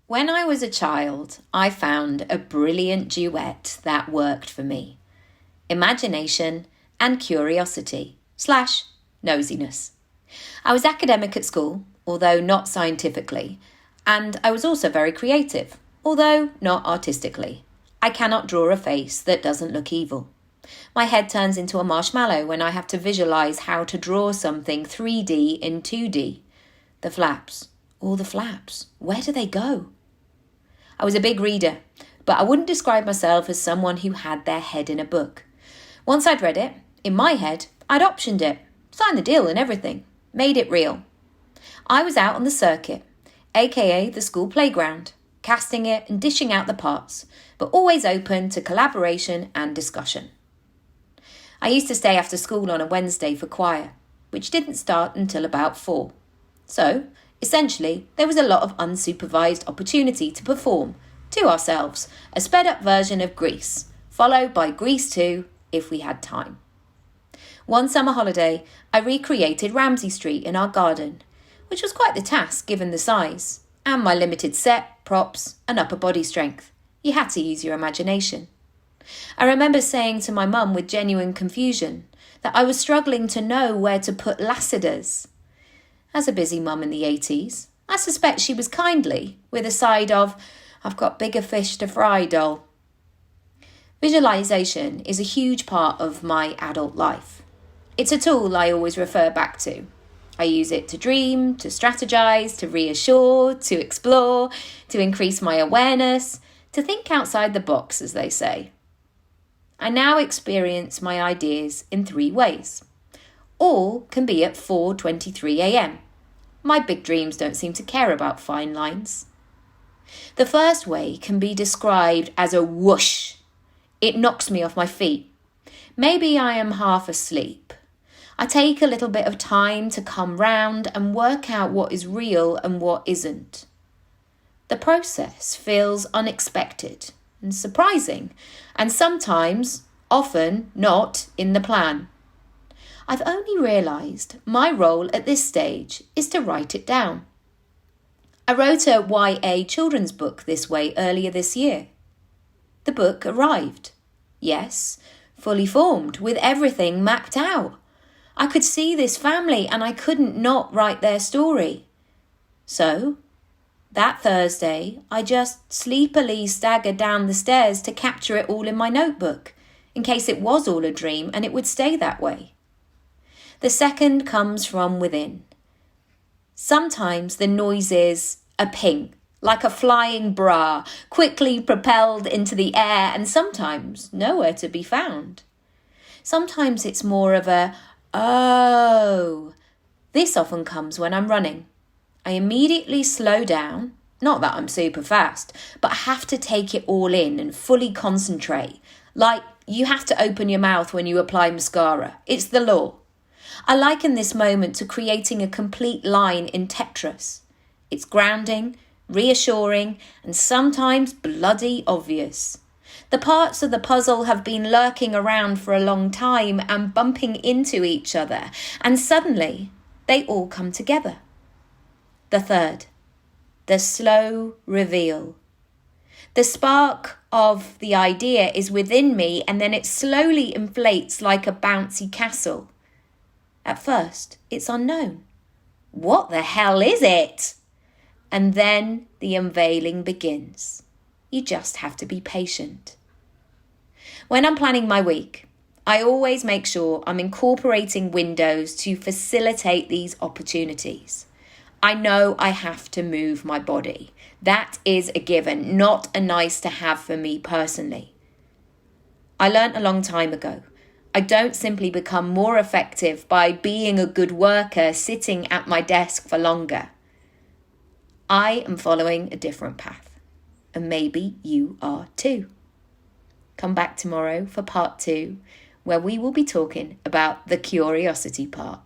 When I was a child, I found a brilliant duet that worked for me. Imagination and curiosity / nosiness. I was academic at school, although not scientifically, and I was also very creative, although not artistically. I cannot draw a face that doesn't look evil. My head turns into a marshmallow when I have to visualise how to draw something 3D in 2D. The flaps, all the flaps, where do they go? I was a big reader, but I wouldn't describe myself as someone who had their head in a book. Once I'd read it, in my head, I'd optioned it, signed the deal and everything, made it real. I was out on the circuit, aka the school playground, casting it and dishing out the parts, but always open to collaboration and discussion. I used to stay after school on a Wednesday for choir, which didn't start until about 4. So, essentially, there was a lot of unsupervised opportunity to perform, to ourselves, a sped-up version of Grease, followed by Grease 2 if we had time. One summer holiday, I recreated Ramsay Street in our garden, which was quite the task given the size, and my limited set, props, and upper body strength. You had to use your imagination. I remember saying to my mum with genuine confusion that I was struggling to know where to put Lassiter's. As a busy mum in the 80s, I suspect she was kindly, with a side of, "I've got bigger fish to fry, doll." Visualisation is a huge part of my adult life. It's a tool I always refer back to. I use it to dream, to strategise, to reassure, to explore, to increase my awareness, to think outside the box, as they say. I now experience my ideas in 3 ways. All can be at 4:23 a.m. My big dreams don't seem to care about fine lines. The first way can be described as a whoosh. It knocks me off my feet. Maybe I am half asleep. I take a little bit of time to come round and work out what is real and what isn't. The process feels unexpected and surprising, and sometimes, often, not in the plan. I've only realised my role at this stage is to write it down. I wrote a YA children's book this way earlier this year. The book arrived. Yes, fully formed, with everything mapped out. I could see this family and I couldn't not write their story. So, that Thursday, I just sleepily staggered down the stairs to capture it all in my notebook, in case it was all a dream and it would stay that way. The second comes from within. Sometimes the noise is a ping, like a flying bra, quickly propelled into the air and sometimes nowhere to be found. Sometimes it's more of a, oh. This often comes when I'm running. I immediately slow down, not that I'm super fast, but have to take it all in and fully concentrate. Like you have to open your mouth when you apply mascara. It's the law. I liken this moment to creating a complete line in Tetris. It's grounding, reassuring, and sometimes bloody obvious. The parts of the puzzle have been lurking around for a long time and bumping into each other, and suddenly they all come together. The third, the slow reveal. The spark of the idea is within me, and then it slowly inflates like a bouncy castle. At first, it's unknown. What the hell is it? And then the unveiling begins. You just have to be patient. When I'm planning my week, I always make sure I'm incorporating windows to facilitate these opportunities. I know I have to move my body. That is a given, not a nice to have for me personally. I learnt a long time ago. I don't simply become more effective by being a good worker sitting at my desk for longer. I am following a different path, and maybe you are too. Come back tomorrow for part 2, where we will be talking about the curiosity part.